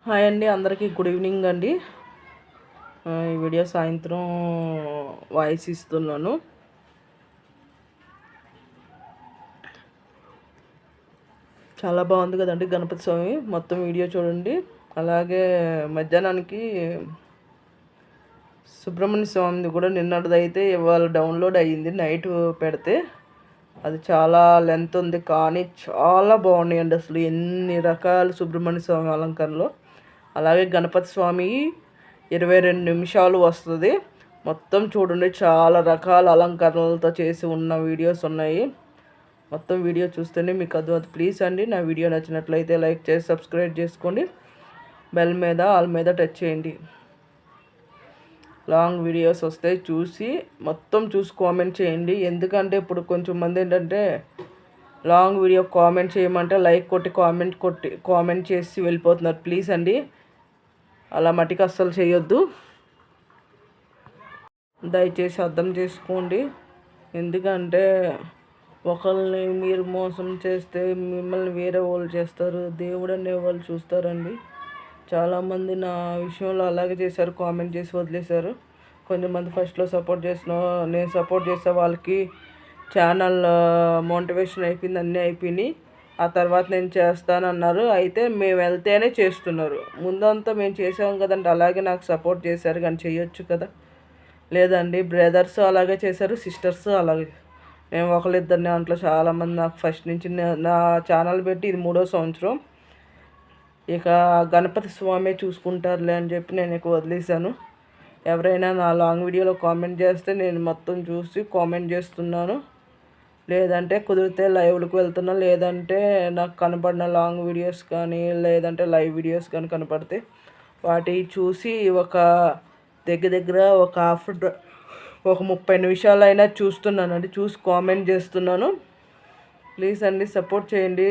Hi అండి, అందరికీ good evening అండి. ఈ వీడియో సాయంత్రం వాయిస్ ఇస్తున్నాను. చాలా బాగుంది కదండి గణపతి స్వామి. మొత్తం వీడియో చూడండి. అలాగే మధ్యాహ్నానికి సుబ్రహ్మణ్య స్వామిది కూడా నిన్నటిదైతే ఇవాళ డౌన్లోడ్ అయ్యింది. నైట్ పెడితే అది చాలా లెంత్ ఉంది, కానీ చాలా బాగున్నాయండి. అసలు ఎన్ని రకాల సుబ్రహ్మణ్య స్వామి అలంకరణలో. అలాగే గణపతి స్వామి 22 నిమిషాలు వస్తుంది. మొత్తం చూడండి, చాలా రకాల అలంకరణలతో చేసి ఉన్న వీడియోస్ ఉన్నాయి. మొత్తం వీడియో చూస్తేనే మీకు అర్థమవుతుంది. ప్లీజ్ అండి, నా వీడియో నచ్చినట్లయితే లైక్ చేసి సబ్స్క్రైబ్ చేసుకోండి. బెల్ మీద ఆల్ మీద టచ్ చేయండి. లాంగ్ వీడియోస్ వస్తాయి, మొత్తం చూసి కామెంట్ చేయండి. ఎందుకంటే ఇప్పుడు కొంచెం మంది ఏంటంటే లాంగ్ వీడియో కామెంట్ చేయమంటే లైక్ కొట్టి కామెంట్ చేసి వెళ్ళిపోతున్నారు. ప్లీజ్ అండి, అలా మట్టికి అస్సలు చేయొద్దు. దయచేసి అర్థం చేసుకోండి. ఎందుకంటే ఒకరిని మీరు మోసం చేస్తే మిమ్మల్ని వేరే వాళ్ళు చేస్తారు, దేవుడు అనే వాళ్ళు చూస్తారండి. చాలామంది నా విషయంలో అలాగే చేశారు, కామెంట్ చేసి వదిలేశారు. కొంతమంది ఫస్ట్లో సపోర్ట్ చేసిన, నేను సపోర్ట్ చేసే వాళ్ళకి ఛానల్ మోటివేషన్ అయిపోయింది, అన్నీ అయిపోయినాయి. ఆ తర్వాత నేను చేస్తానన్నారు. అయితే మేము వెళ్తేనే చేస్తున్నారు. ముందంతా మేము చేసాం కదండి, అలాగే నాకు సపోర్ట్ చేశారు. కానీ చేయొచ్చు కదా. లేదండి, బ్రదర్స్ అలాగే చేశారు, సిస్టర్స్ అలాగే. మేము ఒకళ్ళిద్దరిని దాంట్లో చాలామంది నాకు ఫస్ట్ నుంచి నా ఛానల్ పెట్టి ఇది 3వ సంవత్సరం. ఇక గణపతి స్వామి చూసుకుంటారులే అని చెప్పి నేను ఇక వదిలేశాను. ఎవరైనా నా లాంగ్ వీడియోలో కామెంట్ చేస్తే నేను మొత్తం చూసి కామెంట్ చేస్తున్నాను. లేదంటే కుదిరితే లైవ్లకు వెళ్తున్నా, లేదంటే నాకు కనపడిన లాంగ్ వీడియోస్ కానీ లేదంటే లైవ్ వీడియోస్ కానీ కనపడితే వాటి చూసి దగ్గర ఒక 30 నిమిషాలైనా చూస్తున్నానండి. చూసి కామెంట్ చేస్తున్నాను. ప్లీజ్ అండి, సపోర్ట్ చేయండి.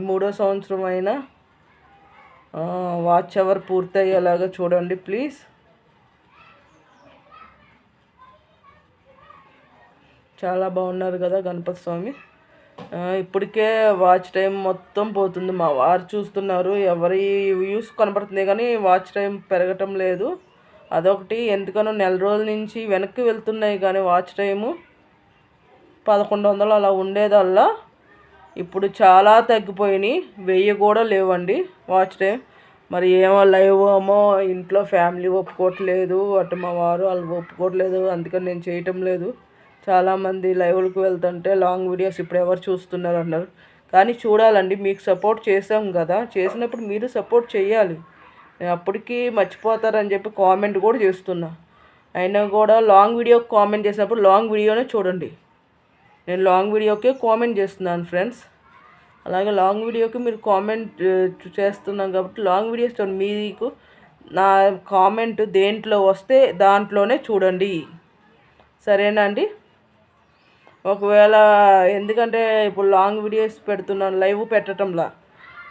3వ సంవత్సరం అయినా వాచ్ అవర్ పూర్తయ్యేలాగా చూడండి ప్లీజ్. చాలా బాగున్నారు కదా గణపతి స్వామి. ఇప్పటికే వాచ్ టైం మొత్తం పోతుంది. మా వారు చూస్తున్నారు, ఎవరి వ్యూస్ కనపడుతుంది కానీ వాచ్ టైం పెరగటం లేదు. అదొకటి. ఎందుకనో నెల రోజుల నుంచి వెనక్కి వెళ్తున్నాయి, కానీ వాచ్ టైము 1100 అలా ఉండేదల్లా ఇప్పుడు చాలా తగ్గిపోయినాయి. 1000 కూడా లేవండి వాచ్ టైం. మరి ఏమో లైవ్ ఏమో ఇంట్లో ఫ్యామిలీ ఒప్పుకోవట్లేదు, అటు మా వారు వాళ్ళు ఒప్పుకోవట్లేదు, అందుకని నేను చేయటం లేదు. చాలామంది లైవ్లకు వెళ్తుంటే లాంగ్ వీడియోస్ ఇప్పుడు ఎవరు చూస్తున్నారు అన్నారు. కానీ చూడాలండి, మీకు సపోర్ట్ చేసాం కదా, చేసినప్పుడు మీరు సపోర్ట్ చేయాలి. నేను అప్పటికి మర్చిపోతారని చెప్పి కామెంట్ కూడా చేస్తున్నా. అయినా కూడా లాంగ్ వీడియోకి కామెంట్ చేసినప్పుడు లాంగ్ వీడియోనే చూడండి. నేను లాంగ్ వీడియోకే కామెంట్ చేస్తున్నాను ఫ్రెండ్స్. అలాగే లాంగ్ వీడియోకి మీరు కామెంట్ చేస్తున్నాం కాబట్టి లాంగ్ వీడియోస్ చూడండి. మీకు నా కామెంట్ దేంట్లో వస్తే దాంట్లోనే చూడండి, సరేనా అండి? ఒకవేళ ఎందుకంటే ఇప్పుడు లాంగ్ వీడియోస్ పెడుతున్నాను, లైవ్ పెట్టడంలా.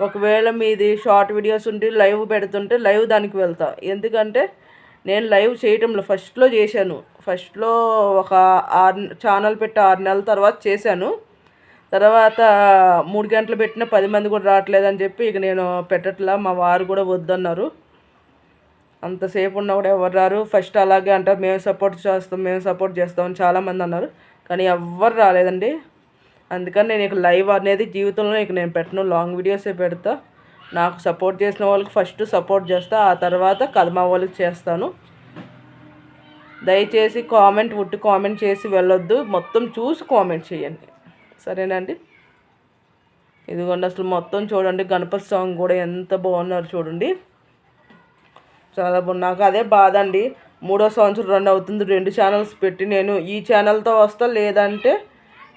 ఒకవేళ మీది షార్ట్ వీడియోస్ ఉండి లైవ్ పెడుతుంటే లైవ్ దానికి వెళ్తా. ఎందుకంటే నేను లైవ్ చేయటంలో ఫస్ట్లో చేశాను. ఫస్ట్లో ఒక ఛానల్ పెట్టి 6 నెలల తర్వాత చేశాను. తర్వాత 3 గంటలు పెట్టిన 10 మంది కూడా రావట్లేదని చెప్పి ఇక నేను పెట్టట్లా. మా వారు కూడా వద్దన్నారు. అంతసేపు ఉన్నా కూడా ఎవరు రారు. ఫస్ట్ అలాగే అంటారు, మేము సపోర్ట్ చేస్తామని చాలామంది అన్నారు, కానీ ఎవ్వరు రాలేదండి. అందుకని నేను ఇక లైవ్ అనేది జీవితంలో ఇక నేను పెట్టను, లాంగ్ వీడియోసే పెడతా. నాకు సపోర్ట్ చేసిన వాళ్ళకి ఫస్ట్ సపోర్ట్ చేస్తా, ఆ తర్వాత కదమా వాళ్ళకి చేస్తాను. దయచేసి కామెంట్ చేసి వెళ్ళొద్దు, మొత్తం చూసి కామెంట్ చేయండి, సరేనండి? ఇదిగోండి, అసలు మొత్తం చూడండి. గణపతి సాంగ్ కూడా ఎంత బాగున్నారు చూడండి, చాలా బాగుంది. నాకు అదే బాధ అండి, 3వ సంవత్సరం రన్ అవుతుంది, 2 ఛానల్స్ పెట్టి. నేను ఈ ఛానల్తో వస్తా, లేదంటే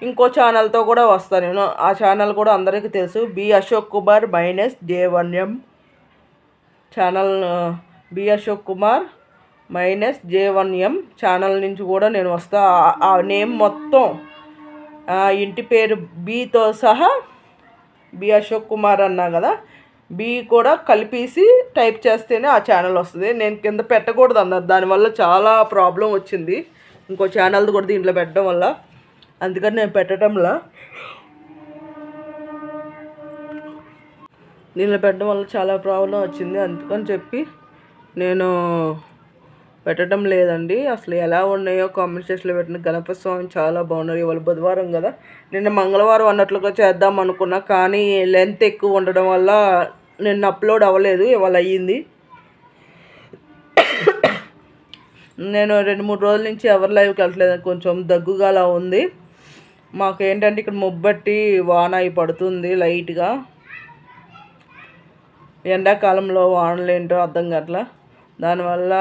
ఇంకో ఛానల్తో కూడా వస్తాను. నేను ఆ ఛానల్ కూడా అందరికీ తెలుసు, B Ashok Kumar -J1M channel. B Ashok Kumar -J1M channel నుంచి కూడా నేను వస్తా. ఆ నేమ్ మొత్తం ఇంటి పేరు బీతో సహా బి అశోక్ కుమార్ అన్నా కదా, బి కూడా కలిపేసి టైప్ చేస్తేనే ఆ ఛానల్ వస్తుంది. నేను కింద పెట్టకూడదు అన్నారు, దానివల్ల చాలా ప్రాబ్లం వచ్చింది. ఇంకో ఛానల్ది కూడా దీంట్లో పెట్టడం వల్ల, అందుకని నేను పెట్టడంలా. దీనిలో పెట్టడం వల్ల చాలా ప్రాబ్లం వచ్చింది. అందుకని చెప్పి నేను పెట్టడం లేదండి. అసలు ఎలా ఉన్నాయో కామెంట్ సెక్షన్లో పెట్టిన. గణపతి స్వామి చాలా బాగున్నారు. ఇవాళ బుధవారం కదా, నిన్న మంగళవారం అన్నట్లుగా చేద్దాం అనుకున్నా, కానీ లెంత్ ఎక్కువ ఉండడం వల్ల నిన్న అప్లోడ్ అవ్వలేదు. ఇవాళ అయ్యింది. నేను 2-3 రోజుల నుంచి ఎవరి లైవ్కి వెళ్ళట్లేదు, కొంచెం దగ్గుగా అలా ఉంది. మాకు ఏంటంటే ఇక్కడ మొబ్బట్టి వాన అయి పడుతుంది లైట్గా. ఎండాకాలంలో వానలు ఏంటో అర్థం కావట్లా, దానివల్ల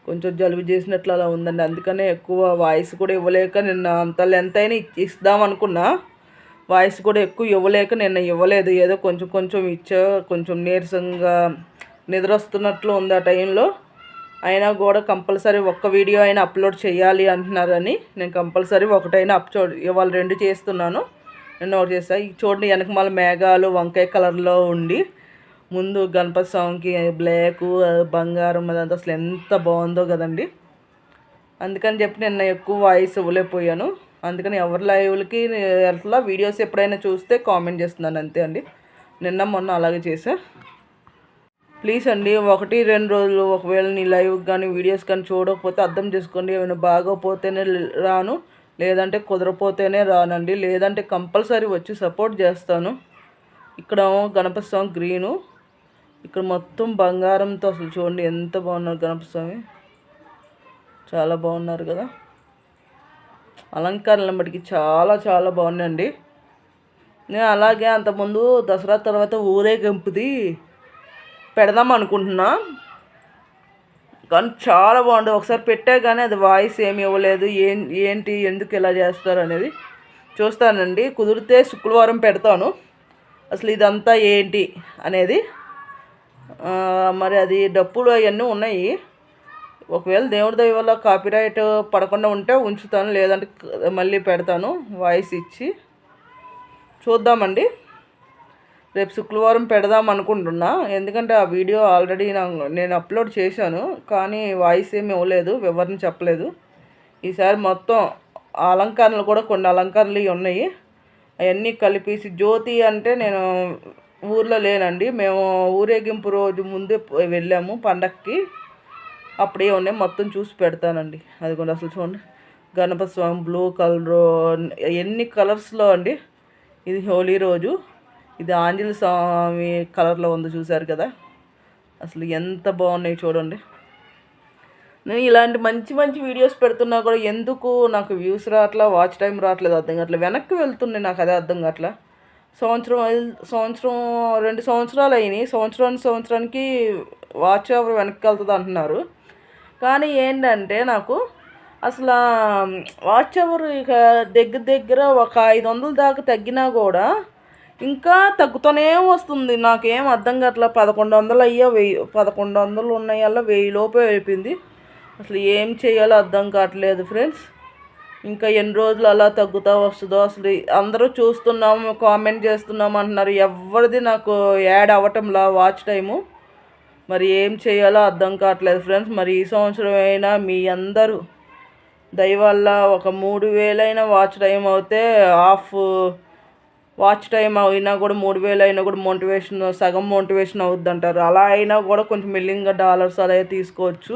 కొంచెం జలుబు చేసినట్లు అలా ఉందండి. అందుకనే ఎక్కువ వాయిస్ కూడా ఇవ్వలేక, నిన్న అంత లెంత్ అయినా ఇద్దాం అనుకున్నా, వాయిస్ కూడా ఎక్కువ ఇవ్వలేక నిన్న ఇవ్వలేదు. ఏదో కొంచెం కొంచెం ఇచ్చా. కొంచెం నీరసంగా నిద్ర వస్తున్నట్లు ఉంది ఆ టైంలో. అయినా కూడా కంపల్సరీ ఒక్క వీడియో అయినా అప్లోడ్ చేయాలి అంటున్నారని నేను కంపల్సరీ ఒకటైనా ఇవాళ 2 చేస్తున్నాను. నిన్న ఒకటి చేస్తాను. చూడండి, వెనకమాల మేఘాలు వంకాయ కలర్లో ఉండి, ముందు గణపతి స్వామికి బ్లాక్ బంగారం అదంతా అసలు ఎంత బాగుందో కదండి. అందుకని చెప్పి నిన్న ఎక్కువ వాయిస్ ఇవ్వలేకపోయాను. అందుకని ఎవరి లైవ్లకి అట్లా వీడియోస్ ఎప్పుడైనా చూస్తే కామెంట్ చేస్తున్నాను అంతే అండి. నిన్న మొన్న అలాగే చేసా. ప్లీజ్ అండి, 1-2 రోజులు ఒకవేళ నీ లైవ్ కానీ వీడియోస్ కానీ చూడకపోతే అర్థం చేసుకోండి. ఏమైనా బాగోపోతేనే రాను, లేదంటే కుదరపోతేనే రానండి. లేదంటే కంపల్సరీ వచ్చి సపోర్ట్ చేస్తాను. ఇక్కడ గణపతి స్వామి గ్రీను, ఇక్కడ మొత్తం బంగారంతో అసలు చూడండి ఎంత బాగున్నారు గణపతి స్వామి. చాలా బాగున్నారు కదా. అలంకరణలు మటుకి చాలా చాలా బాగున్నాయండి. నేను అలాగే అంతకుముందు దసరా తర్వాత ఊరేగింపుది పెడదాం అనుకుంటున్నా, కానీ చాలా బాగుంటుంది. ఒకసారి పెట్టా కానీ అది వాయిస్ ఏమి ఇవ్వలేదు. ఏంటి ఎందుకు ఇలా చేస్తారు అనేది చూస్తానండి. కుదిరితే శుక్రవారం పెడతాను అసలు ఇదంతా ఏంటి అనేది. మరి అది డప్పులు అవన్నీ ఉన్నాయి. ఒకవేళ దేవుడి దయ వల్ల కాపీరైట్ పడకుండా ఉంటే ఉంచుతాను, లేదంటే మళ్ళీ పెడతాను వాయిస్ ఇచ్చి. చూద్దామండి. రేపు శుక్రవారం పెడదాం అనుకుంటున్నా, ఎందుకంటే ఆ వీడియో ఆల్రెడీ నేను అప్లోడ్ చేశాను, కానీ వాయిస్ ఏమి ఇవ్వలేదు, వివరణ చెప్పలేదు. ఈసారి మొత్తం అలంకరణలు కూడా కొన్ని అలంకరణలు ఉన్నాయి, అవన్నీ కలిపేసి. జ్యోతి అంటే నేను ఊర్లో లేనండి, మేము ఊరేగింపు రోజు ముందే వెళ్ళాము పండక్కి, అప్పుడే ఉన్నాయి. మొత్తం చూసి పెడతానండి. అది కూడా అసలు చూడండి, గణపతి స్వామి బ్లూ కలరు ఎన్ని కలర్స్లో అండి. ఇది హోలీ రోజు, ఇది ఆంజనేయ స్వామి కలర్లో ఉంది, చూశారు కదా. అసలు ఎంత బాగున్నాయి చూడండి. నేను ఇలాంటి మంచి మంచి వీడియోస్ పెడుతున్నా కూడా ఎందుకు నాకు వ్యూస్ రావట్లా, వాచ్ టైం రావట్లేదు అర్థం కావట్లేదు. వెనక్కి వెళ్తున్నాయి, నాకు అదే అర్థం కావట్లా. సంవత్సరం 2 సంవత్సరాలు అయినాయి. సంవత్సరానికి వాచ్ అవర్ వెనక్కి వెళ్తుంది అంటున్నారు. కానీ ఏంటంటే నాకు అసలు వాచ్ అవర్ ఇక దగ్గర ఒక 500 దాకా తగ్గినా కూడా ఇంకా తగ్గుతూనే వస్తుంది. నాకేం అర్థం కావట్లా. 1100 అయ్యా 1100 ఉన్నాయల్లా 1000 లోపే అయిపోయింది. అసలు ఏం చేయాలో అర్థం కావట్లేదు ఫ్రెండ్స్. ఇంకా ఎన్ని రోజులు అలా తగ్గుతూ వస్తుందో. అసలు అందరూ చూస్తున్నాము, కామెంట్ చేస్తున్నాము అంటున్నారు, ఎవరిది నాకు యాడ్ అవ్వటంలా వాచ్ టైము. మరి ఏం చేయాలో అర్థం కావట్లేదు ఫ్రెండ్స్. మరి ఈ సంవత్సరం అయినా మీ అందరూ దయ వల్ల ఒక 3000 అయినా వాచ్ టైం అవుతే, హాఫ్ వాచ్ టైం అయినా కూడా 3000 అయినా కూడా మోటివేషన్, సగం మోటివేషన్ అవుద్ది అంటారు. అలా అయినా కూడా కొంచెం మిల్లింగ్గా డాలర్స్ అలా తీసుకోవచ్చు.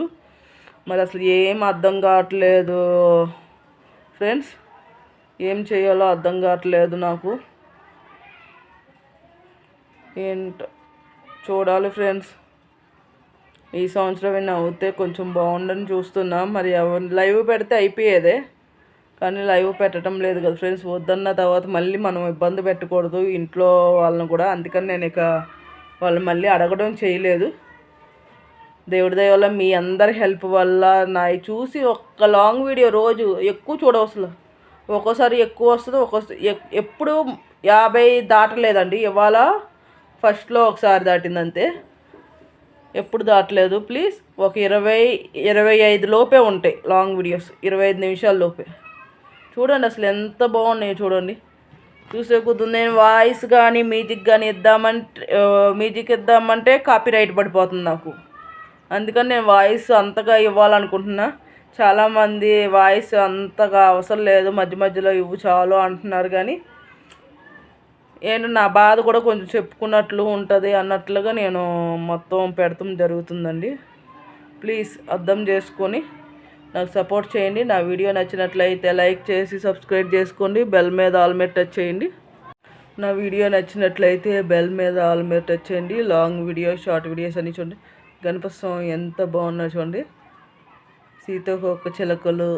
మరి అసలు ఏం అర్థం కావట్లేదు ఫ్రెండ్స్. ఏం చేయాలో అర్థం కావట్లేదు నాకు. ఏంటో చూడాలి ఫ్రెండ్స్. ఈ సంవత్సరం అయినా అవుతే కొంచెం బాగుండని చూస్తున్నాం. మరి లైవ్ పెడితే అయిపోయేదే, కానీ లైవ్ పెట్టడం లేదు కదా ఫ్రెండ్స్. వద్దన్న తర్వాత మళ్ళీ మనం ఇబ్బంది పెట్టకూడదు ఇంట్లో వాళ్ళని కూడా. అందుకని నేను ఇక వాళ్ళు మళ్ళీ అడగడం చేయలేదు. దేవుడి దయ వల్ల మీ అందరి హెల్ప్ వల్ల నాయి చూసి ఒక్క లాంగ్ వీడియో రోజు ఎక్కువ చూడవసలు. ఒక్కోసారి ఎక్కువ వస్తుంది, ఒక్కోసారి ఎప్పుడు 50 దాటలేదండి. ఇవాళ ఫస్ట్లో ఒకసారి దాటిందంతే, ఎప్పుడు దాటలేదు. ప్లీజ్ ఒక 20-25 లోపే ఉంటాయి లాంగ్ వీడియోస్, 25 నిమిషాల లోపే. చూడండి అసలు ఎంత బాగున్నాయో చూడండి. చూసే కొద్ది నేను వాయిస్ కానీ మ్యూజిక్ కానీ ఇద్దామంటే కాపీరైట్ పడిపోతుంది నాకు. అందుకని నేను వాయిస్ అంతగా ఇవ్వాలనుకుంటున్నా. చాలామంది వాయిస్ అంతగా అవసరం లేదు, మధ్య మధ్యలో ఇవ్వు చాలు అంటున్నారు. కానీ నేను నా బాధ కూడా కొంచెం చెప్పుకున్నట్లు ఉంటుంది అన్నట్లుగా నేను మొత్తం పెడతాం జరుగుతుందండి. ప్లీజ్ అర్థం చేసుకొని నాకు సపోర్ట్ చేయండి. నా వీడియో నచ్చినట్లయితే లైక్ చేసి సబ్స్క్రైబ్ చేసుకోండి. బెల్ మీద ఆల్ మీద టచ్ చేయండి. నా వీడియో నచ్చినట్లయితే బెల్ మీద ఆల్ మీద టచ్ చేయండి. లాంగ్ వీడియో షార్ట్ వీడియోస్ అన్నీ చూడండి. గణపతి స్వామి ఎంత బాగున్నా చూడండి. సీతాకోక చిలకలు,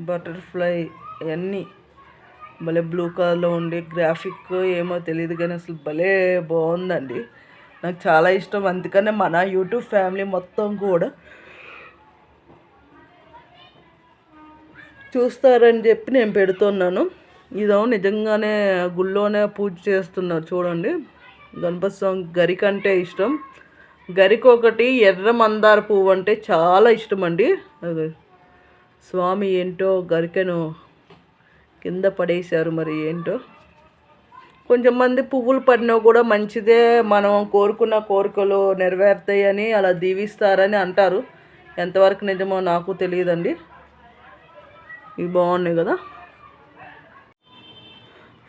బటర్ఫ్లై అన్నీ భలే బ్లూ కలర్లో ఉండే గ్రాఫిక్ ఏమో తెలియదు కానీ అసలు భలే బాగుందండి. నాకు చాలా ఇష్టం. అందుకనే మన యూట్యూబ్ ఫ్యామిలీ మొత్తం కూడా చూస్తారని చెప్పి నేను పెడుతున్నాను. ఇదో నిజంగానే గుళ్ళోనే పూజ చేస్తున్నారు చూడండి. గణపతి స్వామి గరికంటే ఇష్టం. గరికి ఒకటి ఎర్ర మందార పువ్వు అంటే చాలా ఇష్టం అండి. స్వామి ఏంటో గరికెను కింద పడేశారు, మరి ఏంటో. కొంచెం మంది పువ్వులు పడినా కూడా మంచిదే, మనం కోరుకున్న కోరికలు నెరవేరుతాయని అలా దీవిస్తారని అంటారు. ఎంతవరకు నిజమో నాకు తెలియదండి. ఇవి బాగున్నాయి కదా.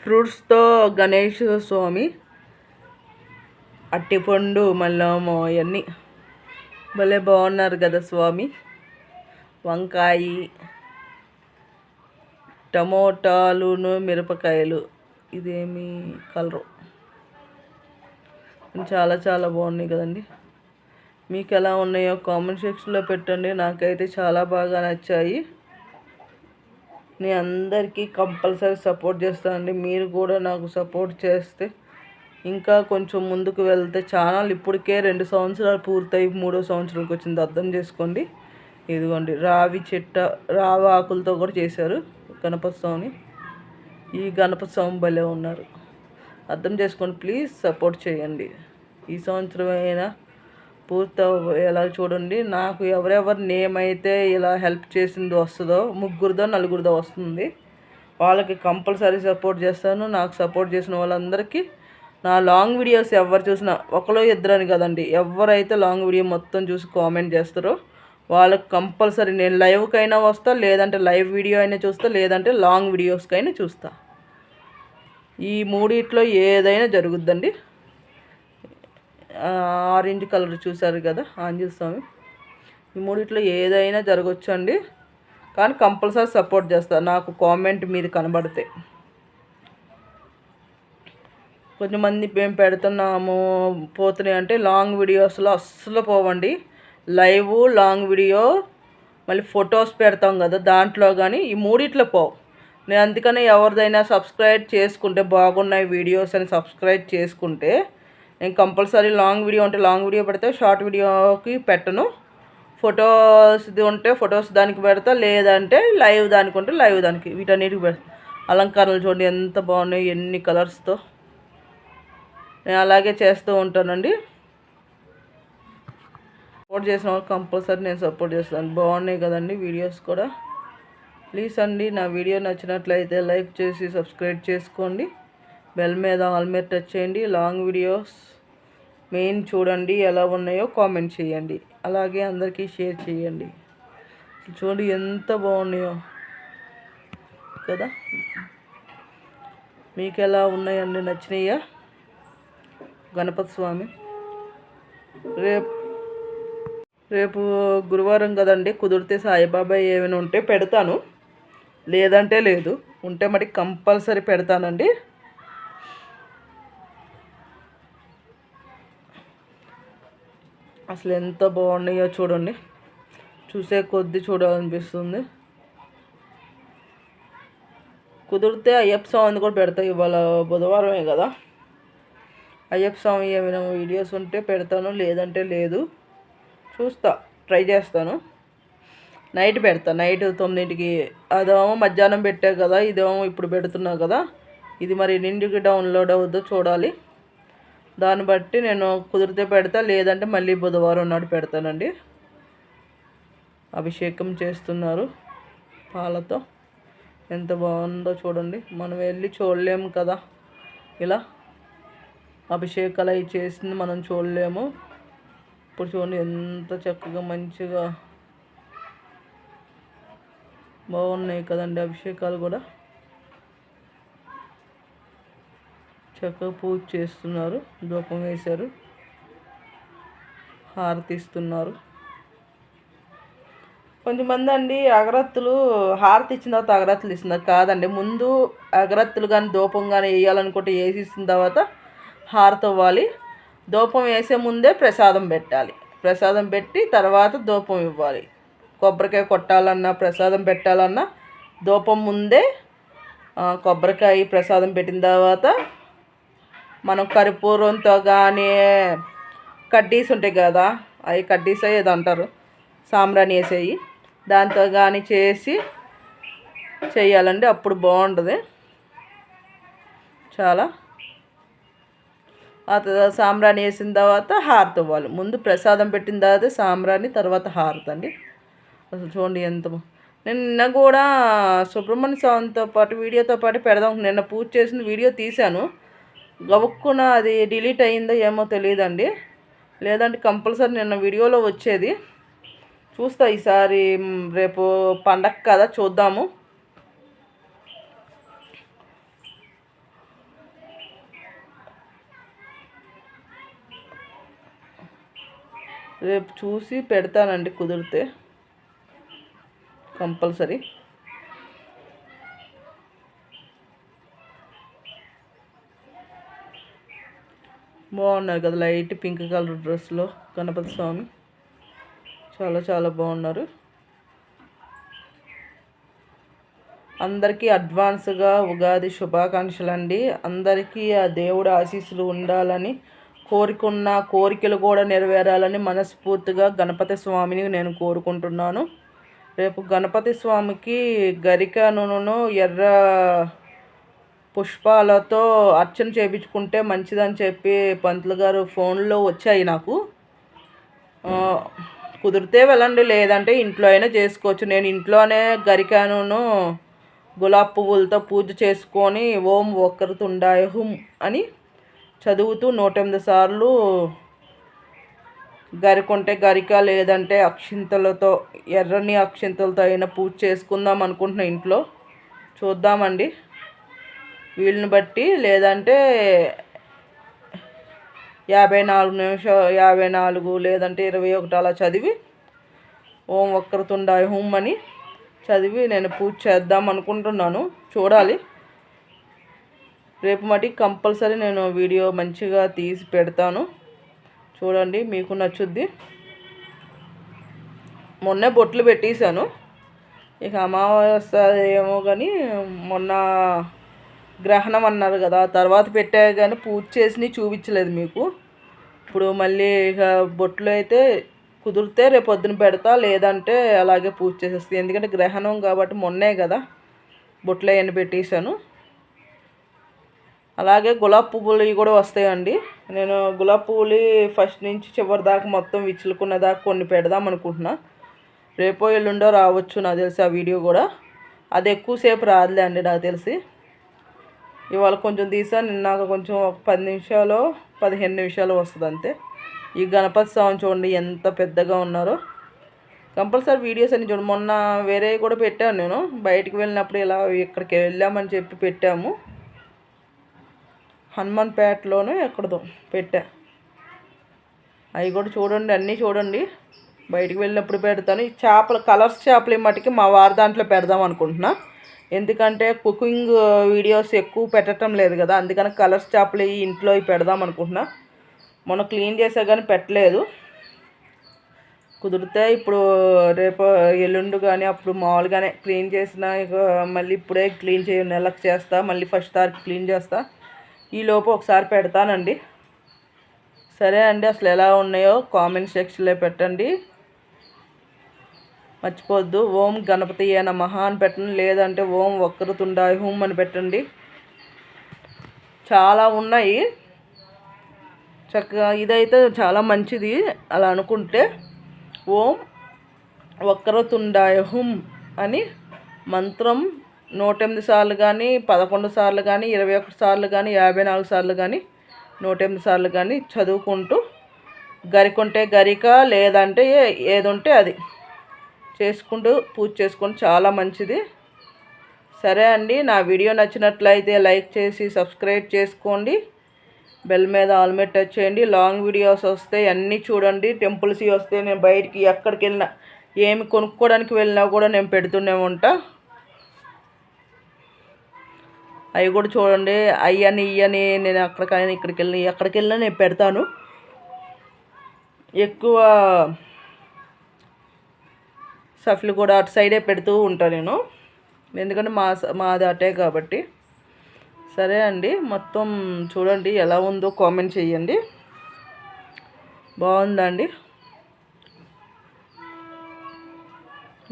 ఫ్రూట్స్తో గణేష్ స్వామి, అట్టిపండు, మల్లము అవన్నీ భలే బాగున్నారు కదా స్వామి. వంకాయ, టమోటాలును, మిరపకాయలు, ఇదేమి కలరు, చాలా చాలా బాగున్నాయి కదండి. మీకు ఎలా ఉన్నాయో కామెంట్ సెక్షన్లో పెట్టండి. నాకైతే చాలా బాగా నచ్చాయి. నేను అందరికీ కంపల్సరీ సపోర్ట్ చేస్తానండి. మీరు కూడా నాకు సపోర్ట్ చేస్తే ఇంకా కొంచెం ముందుకు వెళ్తే ఛానల్ ఇప్పటికే 2 సంవత్సరాలు పూర్తయి 3వ సంవత్సరానికి వచ్చింది. అర్థం చేసుకోండి. ఇదిగోండి రావి ఆకులతో కూడా చేశారు గణపతి స్వామిని. ఈ గణపతి స్వామి భలే ఉన్నారు. అర్థం చేసుకోండి. ప్లీజ్ సపోర్ట్ చేయండి. ఈ సంవత్సరం అయినా పూర్తి ఎలా చూడండి. నాకు ఎవరెవరి నేమ్ అయితే ఇలా హెల్ప్ చేసింది వస్తుందో, 3గురిదో 4గురిదో వస్తుంది, వాళ్ళకి కంపల్సరీ సపోర్ట్ చేస్తాను. నాకు సపోర్ట్ చేసిన వాళ్ళందరికీ నా లాంగ్ వీడియోస్ ఎవరు చూసినా, ఒకరు ఇద్దరని కదండి, ఎవరైతే లాంగ్ వీడియో మొత్తం చూసి కామెంట్ చేస్తారో వాళ్ళకి కంపల్సరీ నేను లైవ్కైనా వస్తా, లేదంటే లైవ్ వీడియో అయినా చూస్తా, లేదంటే లాంగ్ వీడియోస్కైనా చూస్తా. ఈ మూడిట్లో ఏదైనా జరుగుద్దండి. ఆరెంజ్ కలర్ చూసారు కదా ఆంజనేయ స్వామి. ఈ మూడిట్లో ఏదైనా జరగచ్చు అండి. కానీ కంపల్సరీ సపోర్ట్ చేస్తా నాకు కామెంట్ మీద కనబడితే. కొంతమంది మేము పెడుతున్నాము పోతున్నాయి అంటే లాంగ్ వీడియోస్లో అస్సలు పోవండి. లైవ్, లాంగ్ వీడియో, మళ్ళీ ఫొటోస్ పెడతాం కదా దాంట్లో కానీ ఈ మూడిట్లో పోవు. నేను అందుకనే ఎవరిదైనా సబ్స్క్రైబ్ చేసుకుంటే, బాగున్నాయి వీడియోస్ అని సబ్స్క్రైబ్ చేసుకుంటే, నేను కంపల్సరీ లాంగ్ వీడియో ఉంటే లాంగ్ వీడియో పెడతా, షార్ట్ వీడియోకి పెట్టను. ఫొటోస్ది ఉంటే ఫొటోస్ దానికి పెడతా, లేదంటే లైవ్ దానికి ఉంటే లైవ్ దానికి, వీటన్నిటికి పెడతా. అలంకరణలు చూడండి ఎంత బాగున్నాయి, ఎన్ని కలర్స్తో. నేను అలాగే చేస్తూ ఉంటానండి. సపోర్ట్ చేసిన వాళ్ళు కంపల్సరీ నేను సపోర్ట్ చేస్తాను. బాగున్నాయి కదండి వీడియోస్ కూడా. ప్లీజ్ అండి, నా వీడియో నచ్చినట్లయితే లైక్ చేసి సబ్స్క్రైబ్ చేసుకోండి. బెల్ మీద ఆల్ మీద టచ్ చేయండి. లాంగ్ వీడియోస్ మెయిన్ చూడండి, ఎలా ఉన్నాయో కామెంట్ చేయండి. అలాగే అందరికీ షేర్ చేయండి. చూడండి ఎంత బాగున్నాయో కదా. మీకు ఎలా ఉన్నాయండి, నచ్చినాయా? గణపతి స్వామి రేపు గురువారం కదండి, కుదిరితే సాయిబాబా ఏమైనా ఉంటే పెడతాను, లేదంటే లేదు. ఉంటే మటుకు కంపల్సరీ పెడతానండి. అసలు ఎంత బాగున్నాయో చూడండి, చూసే కొద్దీ చూడాలనిపిస్తుంది. కుదిరితే అయ్యప్ప స్వామిని కూడా పెడతా. ఇవాళ బుధవారమే కదా, అయ్యప్ప స్వామి ఏమైనా వీడియోస్ ఉంటే పెడతాను, లేదంటే లేదు. చూస్తా, ట్రై చేస్తాను. నైట్ పెడతా, నైట్ 9కి. అదేమో మధ్యాహ్నం పెట్టా కదా, ఇదేమో ఇప్పుడు పెడుతున్నా కదా. ఇది మరి నిండుకి డౌన్లోడ్ అవుద్దో చూడాలి. దాన్ని బట్టి నేను కుదిరితే పెడతా, లేదంటే మళ్ళీ బుధవారం నాడు పెడతానండి. అభిషేకం చేస్తున్నారు పాలతో, ఎంత బాగుందో చూడండి. మనం వెళ్ళి చూడలేము కదా, ఇలా అభిషేకాలు అవి చేసింది మనం చూడలేము. ఇప్పుడు చూడండి ఎంత చక్కగా మంచిగా బాగున్నాయి కదండి అభిషేకాలు కూడా. చక్కగా పూజ చేస్తున్నారు, ధూపం వేశారు, హారతి ఇస్తున్నారు. కొంతమంది అండి అగరత్తులు హారతి ఇచ్చిన తర్వాత అగరత్తులు ఇస్తున్నారు. కాదండి, ముందు అగరత్తులు కానీ ధూపం కానీ వేయాలనుకుంటే వేసి ఇచ్చిన తర్వాత హారతి ఇవ్వాలి. ధూపం వేసే ముందే ప్రసాదం పెట్టాలి. ప్రసాదం పెట్టి తర్వాత ధూపం ఇవ్వాలి. కొబ్బరికాయ కొట్టాలన్నా ప్రసాదం పెట్టాలన్నా ధూపం ముందే కొబ్బరికాయ ప్రసాదం పెట్టిన తర్వాత మనం కర్పూరంతో కానీ కడ్డీస్ ఉంటాయి కదా, అవి కడ్డీస్ ఏదో అంటారు, సాంబ్రాణి వేసేవి, దాంతో కానీ చేయాలండి. అప్పుడు బాగుంటుంది చాలా. ఆ సాంబ్రాణి వేసిన తర్వాత హారతి ఇవ్వాలి. ముందు ప్రసాదం పెట్టిన తర్వాత సాంబ్రాణి, తర్వాత హారతి అండి. అసలు చూడండి ఎంత. నేను నిన్న కూడా సుబ్రహ్మణ్య స్వామితో పాటు వీడియోతో పాటు పెడదాం, నిన్న పూజ చేసిన వీడియో తీశాను. గబుక్కున అది డిలీట్ అయిందో ఏమో తెలియదండి. లేదంటే కంపల్సరీ నిన్న వీడియోలో వచ్చేది. చూస్తా ఈసారి, రేపు పండగ కదా చూద్దాము. రేపు చూసి పెడతానండి కుదిరితే కంపల్సరీ. బాగున్నారు కదా, లైట్ పింక్ కలర్ డ్రెస్లో గణపతి స్వామి చాలా చాలా బాగున్నారు. అందరికీ అడ్వాన్స్గా ఉగాది శుభాకాంక్షలు అండి. అందరికీ ఆ దేవుడు ఆశీస్సులు ఉండాలని, కోరికున్న కోరికలు కూడా నెరవేరాలని మనస్ఫూర్తిగా గణపతి స్వామిని నేను కోరుకుంటున్నాను. రేపు గణపతి స్వామికి గరిక నూనెను ఎర్ర పుష్పాలతో అర్చన చేయించుకుంటే మంచిదని చెప్పి పంతులు గారు ఫోన్లో వచ్చాయి నాకు. కుదిరితే వెళ్ళండి, లేదంటే ఇంట్లో అయినా చేసుకోవచ్చు. నేను ఇంట్లోనే గరికాను గులాబీ పువ్వులతో పూజ చేసుకొని ఓం వక్రతుండాయ హుం అని చదువుతూ 108 సార్లు గరికొంటే గరిక, లేదంటే అక్షింతలతో, ఎర్రని అక్షింతలతో అయినా పూజ చేసుకుందాం అనుకుంటున్నా ఇంట్లో. చూద్దామండి వీళ్ళని బట్టి. లేదంటే 54 లేదంటే 21 అలా చదివి ఓం వక్రతుండాయ హుం అని చదివి నేను పూజ చేద్దాం అనుకుంటున్నాను. చూడాలి. రేపు మటుకు కంపల్సరీ నేను వీడియో మంచిగా తీసి పెడతాను, చూడండి, మీకు నచ్చుద్ది. మొన్నే బొట్లు పెట్టేశాను, ఇక అమావాస్య ఏమో కానీ మొన్న గ్రహణం అన్నారు కదా, తర్వాత పెట్టా కానీ పూజ చేసి చూపించలేదు మీకు. ఇప్పుడు మళ్ళీ ఇక బొట్లు అయితే కుదిరితే రేపు పొద్దున పెడతా, లేదంటే అలాగే పూజ చేసేస్తాను. ఎందుకంటే గ్రహణం కాబట్టి మొన్నే కదా బొట్లు అవన్నీ పెట్టేశాను. అలాగే గులాబీ పువ్వులు కూడా వస్తాయండి. నేను గులాబీ పువ్వులు ఫస్ట్ నుంచి చివరి దాకా మొత్తం విచ్చులుకున్న దాకా కొన్ని పెడదాం అనుకుంటున్నా. రేపో ఎల్లుండో రావచ్చు నాకు తెలిసి ఆ వీడియో కూడా. అది ఎక్కువసేపు రాదులే అండి నాకు తెలిసి. ఇవాళ కొంచెం తీసా, నిన్నాక కొంచెం ఒక 10 నిమిషాలు 15 నిమిషాలు వస్తుంది అంతే. ఈ గణపతి స్వామి చూడండి ఎంత పెద్దగా ఉన్నారో. కంపల్సరీ వీడియోస్ అన్ని చూడండి. మొన్న వేరే కూడా పెట్టాను, నేను బయటికి వెళ్ళినప్పుడు ఇలా ఇక్కడికి వెళ్ళామని చెప్పి పెట్టాము. హనుమాన్పేటలోనే ఎక్కడదో పెట్టా, అవి కూడా చూడండి, అన్నీ చూడండి. బయటికి వెళ్ళినప్పుడు పెడతాను. ఈ చేపలు, కలర్స్ చేపలు మటుకి మా వారి దాంట్లో పెడదాం అనుకుంటున్నా. ఎందుకంటే కుకింగ్ వీడియోస్ ఎక్కువ పెట్టడం లేదు కదా, అందుకని కలర్స్ చేపలు ఇంట్లో పెడదాం అనుకుంటున్నా. మొన్న క్లీన్ చేసా కానీ పెట్టలేదు. కుదిరితే ఇప్పుడు రేపు ఎల్లుండి కానీ అప్పుడు మామూలుగానే క్లీన్ చేసిన, ఇక మళ్ళీ ఇప్పుడే క్లీన్ నెలకు చేస్తా, మళ్ళీ ఫస్ట్ తారీఖు క్లీన్ చేస్తా. ఈలోపు ఒకసారి పెడతానండి. సరే అండి, అసలు ఎలా ఉన్నాయో కామెంట్ సెక్షన్లో పెట్టండి, మర్చిపోవద్దు. ఓం గణపతియే నమః అని పెట్టండి, లేదంటే ఓం వక్రతుండాయ హుం అని పెట్టండి. చాలా ఉన్నాయి చక్కగా. ఇదైతే చాలా మంచిది అలా అనుకుంటే. ఓం వక్రతుండాయ హుం అని మంత్రం 108 సార్లు కానీ, 11 సార్లు కానీ, 21 సార్లు కానీ, 54 సార్లు కానీ, 108 సార్లు కానీ చదువుకుంటూ గరికొంటే గరిక, లేదంటే ఏది ఉంటే అది చేసుకుంటూ పూజ చేసుకుంటూ చాలా మంచిది. సరే అండి, నా వీడియో నచ్చినట్లయితే లైక్ చేసి సబ్స్క్రైబ్ చేసుకోండి. బెల్ మీద ఆల్ మీద టచ్ చేయండి. లాంగ్ వీడియోస్ వస్తే అన్నీ చూడండి. టెంపుల్స్ వస్తే నేను బయటికి ఎక్కడికి వెళ్ళినా, ఏమి కొనుక్కోవడానికి వెళ్ళినా కూడా నేను పెడుతూనే ఉంటా. అవి కూడా చూడండి. అయ్యని ఇయ్యని నేను అక్కడికైనా ఇక్కడికి వెళ్ళి ఎక్కడికి వెళ్ళినా నేను పెడతాను. ఎక్కువ సఫ్లు కూడా అటు సైడే పెడుతూ ఉంటాను నేను, ఎందుకంటే మాది అటే కాబట్టి. సరే అండి, మొత్తం చూడండి ఎలా ఉందో కామెంట్ చేయండి. బాగుందండి,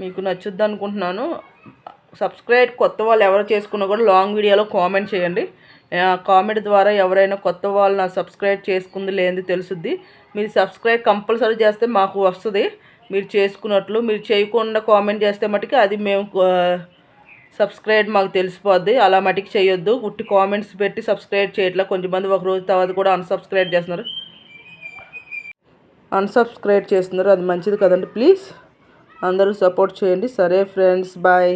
మీకు నచ్చుద్ది అనుకుంటున్నాను. సబ్స్క్రైబ్ కొత్త వాళ్ళు ఎవరు చేసుకున్నా కూడా లాంగ్ వీడియోలో కామెంట్ చేయండి. కామెంట్ ద్వారా ఎవరైనా కొత్త వాళ్ళు నా సబ్స్క్రైబ్ చేసుకుంది లేనిది తెలుసుద్ది. మీరు సబ్స్క్రైబ్ కంపల్సరీ చేస్తే మాకు వస్తుంది మీరు చేసుకున్నట్లు. మీరు చేయకుండా కామెంట్ చేస్తే మటుకు అది మేము సబ్స్క్రైబ్ మాకు తెలిసిపోద్ది. అలా మటుకు చేయొద్దు. ఉట్టి కామెంట్స్ పెట్టి సబ్స్క్రైబ్ చేయట్లా. కొంతమంది ఒక రోజు తర్వాత కూడా అన్సబ్స్క్రైబ్ చేస్తున్నారు. అది మంచిది కదండి. ప్లీజ్ అందరూ సపోర్ట్ చేయండి. సరే ఫ్రెండ్స్, బాయ్.